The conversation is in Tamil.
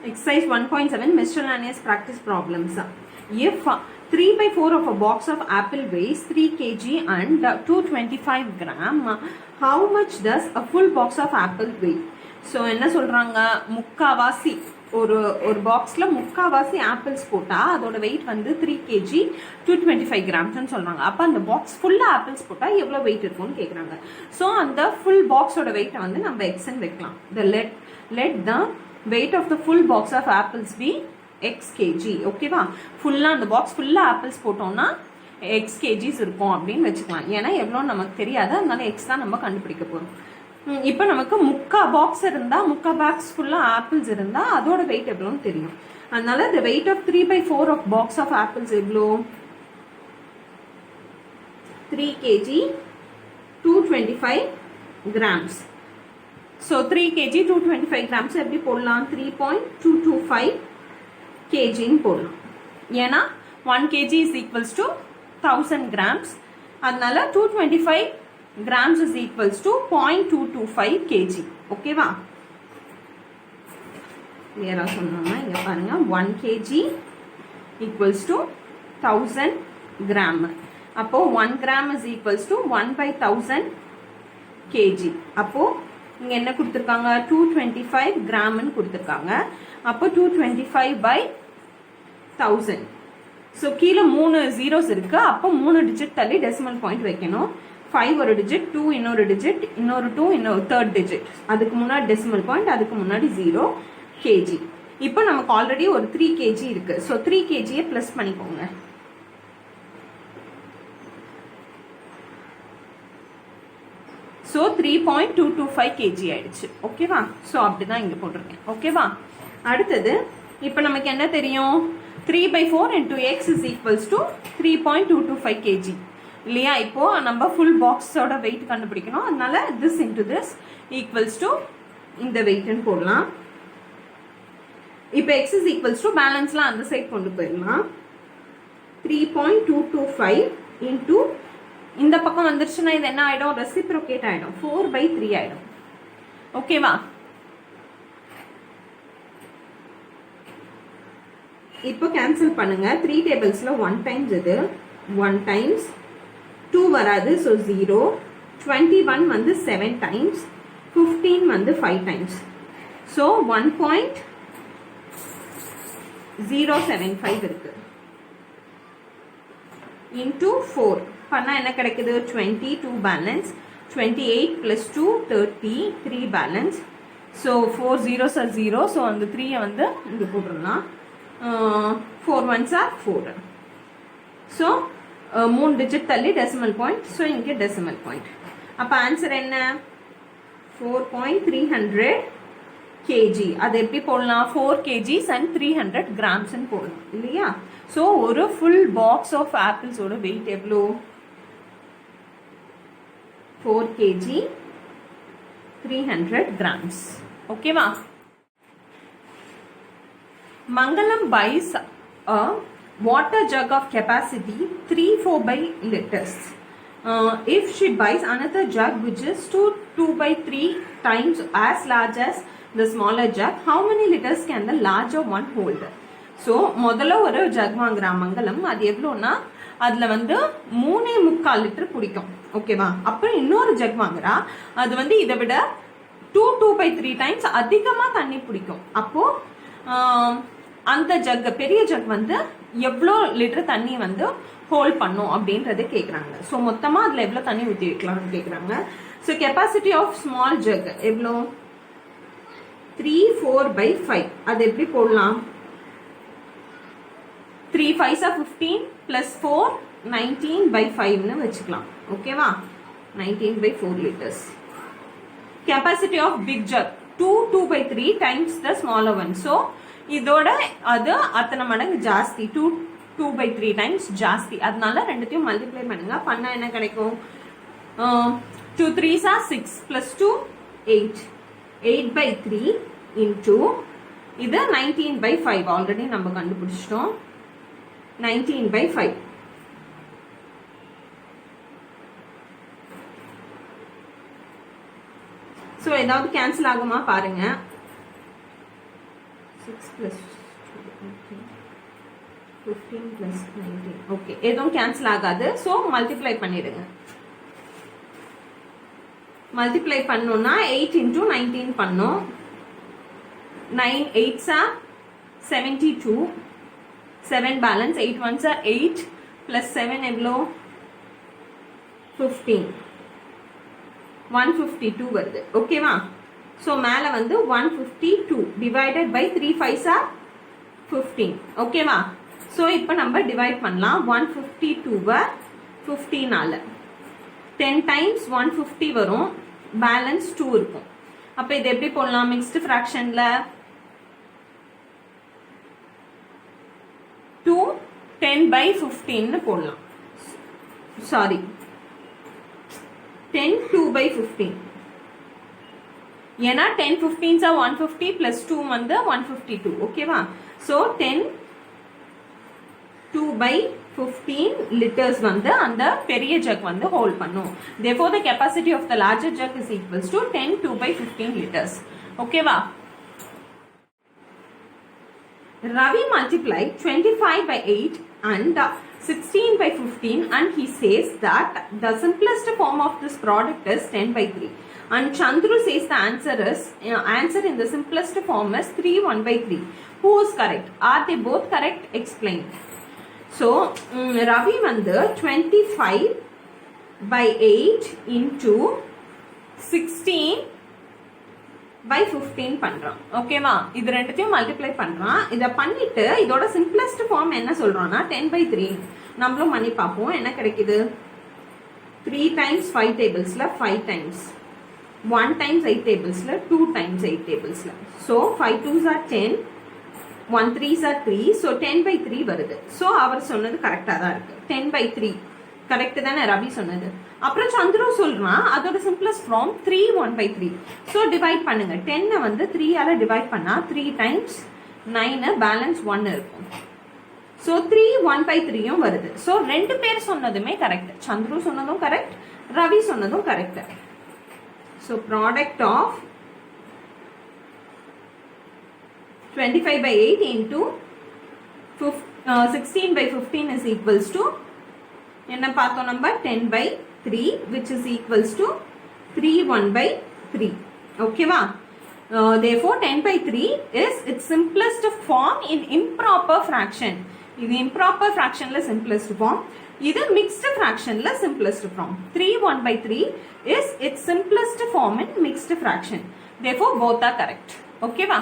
Exercise 1.7 miscellaneous practice problems. If 3 by 4 of a box of apple weighs 3 kg and 225 gram, how much does a full box of apple weigh? So என்ன சொல்றாங்க, முக்காவாசி ஒரு பாக்ஸ்ல முக்காவாசி ஆப்பிள்ஸ் போட்டா அதோட வெயிட் வந்து 3 kg 225 கிராம்ஸ்னு சொல்றாங்க. அப்ப அந்த பாக்ஸ் ஃபுல்லா ஆப்பிள்ஸ் போட்டா எவ்வளவு வெயிட் இருக்கும்னு கேக்குறாங்க. ஸோ அந்த ஃபுல் பாக்ஸோட வெயிட்டை வந்து நம்ம எக்ஸ்ன்னு வைக்கலாம். let the weight of the full box of apples be x kg. ஓகேவா, ஃபுல்லா அந்த பாக்ஸ் ஃபுல்லா ஆப்பிள்ஸ் போட்டோம்னா x kgs இருக்கும் அப்படின்னு வச்சுக்கலாம். ஏன்னா எவ்வளோ நமக்கு தெரியாது, அதனால எக்ஸ் தான் நம்ம கண்டுபிடிக்க போறோம். இப்போ நமக்கு முக்கா பாக்ஸ் இருந்தா, முக்கா பாக்ஸ் ஃபுல்லா ஆப்பிள்ஸ் இருந்தா அதோட வெயிட் எவ்வளோன்னு தெரியும். அதனால the weight of 3 by 4 of box of apples எவ்வளோ, 3 kg 225 grams. So 3 kg 225 grams எப்படி போடலாம், 3.225 kg போடலாம். ஏன்னா 1 kg is equals to 1000 grams. அதனால 225 grams is equals to 0.225 kg. ஓகேவா, கிளியரா சொன்னோம்னா இங்க பாருங்க 1 kg equals to 1000 gram. அப்போ 1 gram is equals to 1/1000 kg. அப்போ இங்க என்ன கொடுத்திருக்காங்க, 225 கிராம்னு கொடுத்திருக்காங்க. அப்போ 225/1000. ஸோ கீழே 3 zeros இருக்கு. அப்போ 3 டிஜிட் தள்ளி டெசிமல் பாயிண்ட் வைக்கணும். 5 ஒரு டிஜிட், 2 இன்னொரு டிஜிட், இன்னொரு 2 இன்னொரு தேர்ட் டிஜிட், அதுக்கு முன்னாடி டெசிமல் பாயிண்ட், அதுக்கு முன்னாடி 0 kg. இப்போ நமக்கு ஆல்ரெடி ஒரு 3 kg இருக்கு. ஸோ 3 kg பிளஸ் பண்ணிக்கோங்க. ஸோ 3.225 kg ஆயிடுச்சு. ஓகேவா, ஸோ அப்படிதான் இங்க போட்டிருக்கேன். ஓகேவா, அடுத்தது இப்போ நமக்கு என்ன தெரியும், 3 by 4 into x is equals to 3.225 kg இல்லையா. இப்போ நம்ம ஃபுல் பாக்ஸோட வெயிட் கண்டுபிடிக்கணும். அதனால this into this equals to இந்த வெயிட்னு போடலாம். இப்போ x is equals to பேலன்ஸ்லாம் அந்த சைட் கொண்டு போயிடலாம். 3.225 into இந்த பக்கம் வந்துருச்சுன்னா இது என்ன ஆயிடும், ரெசிப்ரோகேட் ஆயிடும், 4/3 ஆயிடும். ஓகேவா, இப்போ கேன்சல் பண்ணுங்க. 3 டேபிள்ஸ்ல 1 டைம்ஸ் இது 1 டைம்ஸ், 2 வராது, ஸோ 0. 21 வந்து 7 டைம்ஸ், 15 வந்து 5 டைம்ஸ். ஸோ 1.075 இருக்கு. இன்டூ 4 பண்ணா என்ன கிடைக்குது, 22 balance, 28 plus 2 30, 3 balance. So 4 zeros are 0. So அந்த 3 வந்து இங்கே போட்டுடலாம். 4 ones are 4. ஸோ 3 டிஜிட் தள்ளி டெசிமல் பாயிண்ட். ஸோ இங்கே டெசிமல் பாயிண்ட். அப்போ ஆன்சர் என்ன, 4.300 kg. அது எப்படி போடலாம், 4 kgs and 300 grams போடலாம் இல்லையா. ஸோ ஒரு ஃபுல் பாக்ஸ் ஆஃப் ஆப்பிள்ஸோட வெயிட் எவ்வளோ, 4 kg 300 grams. ஓகேவா, Mangalam buys a water jug of capacity 3/4 liters. If she buys another jug which is 2/3 times as large as the smaller jug, how many liters can the larger one hold? So முதல்ல ஒரு ஜக் வாங்குறா மங்கலம். அது எவ்வளோனா அதுல வந்து 3.25 லிட்டர் பிடிக்கும். ஓகேவா, அப்புறம் இன்னொரு ஜக் வாங்குறா, அது வந்து இதை விட 2/3 டைம்ஸ் அதிகமா தண்ணி பிடிக்கும். அப்போ அந்த ஜக், பெரிய ஜக் வந்து எவ்வளோ லிட்டர் தண்ணி வந்து ஹோல்ட் பண்ணும் அப்படின்றது கேட்குறாங்க. ஸோ மொத்தமாக அதில் எவ்வளோ தண்ணி ஊற்றி வைக்கலாம்னு கேட்குறாங்க. So capacity of small jug எவ்வளோ, 3/4/5. அது எப்படி போடலாம், 3 5s are 15 plus 4 19/5ன்னு வச்சுக்கலாம். ஓகேவா, 19/4 liters. Capacity of big jug 2/3 times the smaller one. So இதோட அது அத்தனை மடங்கு ஜாஸ்தி, 2/3 டைம்ஸ் ஜாஸ்தி. அதனால ரெண்டுத்தையும் மல்டிப்ளை பண்ணுங்க. பண்ணா என்ன கிடைக்கும், 2 3s are 6 plus 2 8, 8/3 into இது 19/5. ஆல்ரெடி நம்ம கண்டுபிடிச்சிட்டோம், 19/5. ஸோ ஏதாவது கேன்சல் ஆகுமா பாருங்க. 6 plus 2, okay. 15 plus 19. Okay, எதுவும் கேன்சல் ஆகாது. ஸோ மல்டிப்ளை பண்ணிடுங்க. மல்டிப்ளை பண்ணோம்னா 8 into 19 பண்ணோம். 9 8s are 72. 7 balance, 8 1s are 8 plus 7 எவ்வளோ 15. 152 வருது. ஓகேவா? ஸோ மேலே வந்து 152 divided by 3 5s are 15. ஓகேவா? ஸோ இப்போ நம்ம டிவைட் பண்ணலாம். 152 15 10 times 150 வரும். பேலன்ஸ் 2 இருக்கும். அப்போ இது எப்படி போடலாம்? மிக்ஸ்டு ஃப்ராக்ஷன்ல 2 10/15 போடலாம். சாரி, 10 2/15. ஏன்னா 10 15s are 150 plus 2 வந்து 152. ஓகேவா? ஸோ 10 2/15 liters வந்து அந்த பெரிய ஜக் வந்து ஹோல்ட் பண்ணும். therefore the capacity of the larger jug is equals to 10 2/15 liters. ஓகேவா? Ravi multiplied 25/8 and 16/15 and he says that the simplest form of this product is 10/3. And Chandru says the answer in the simplest form is 3 1/3. Who is correct? Are they both correct? Explain. So Ravi வந்து 25/8 into 16/15 பண்றான். ஓகேவா? இது ரெண்டுத்தையும் மல்டிப்ளை பண்றான். இதை பண்ணிட்டு இதோட சிம்பிளஸ்ட் ஃபார்ம் என்ன சொல்றான்னா 10/3. நம்மளும் பண்ணி பார்ப்போம். என்ன கிடைக்குது? 3 times 5 tablesல 5 times, 1 times 8 tablesல 2 times 8 tablesல. So 5 2s are 10, 1 3s are 3. So 10/3 வருது. ஸோ அவர் சொன்னது கரெக்டாக தான் இருக்கு. 10/3 கரெக்ட் தானே ரவி சொன்னது. அப்புறம் சந்திரு சொல்றான் அதோட சிம்பிளஸ்ட் ஃபார்ம் 3 1/3. ஸோ டிவைட் பண்ணுங்க. 10 வந்து 3ஆல டிவைட் பண்ணா 3 times 9 பேலன்ஸ் 1 இருக்கும். ஸோ 3 1/3யும் வருது. ஸோ ரெண்டு பேர் சொன்னதுமே கரெக்ட். சந்திரு சொன்னதும் கரெக்ட், ரவி சொன்னதும் correct. So product of 25/8 into 16/15 is equals to என்ன பார்த்தோம் நம்ம 10/3 which is equals to 3 1/3. ஓகேவா? therefore 10/3 is its simplest form in improper fraction. இது improper fractionல simplest form, இது mixed fractionல simplest form. 3 1/3 is its simplest form in mixed fraction. therefore both are correct. ஓகேவா?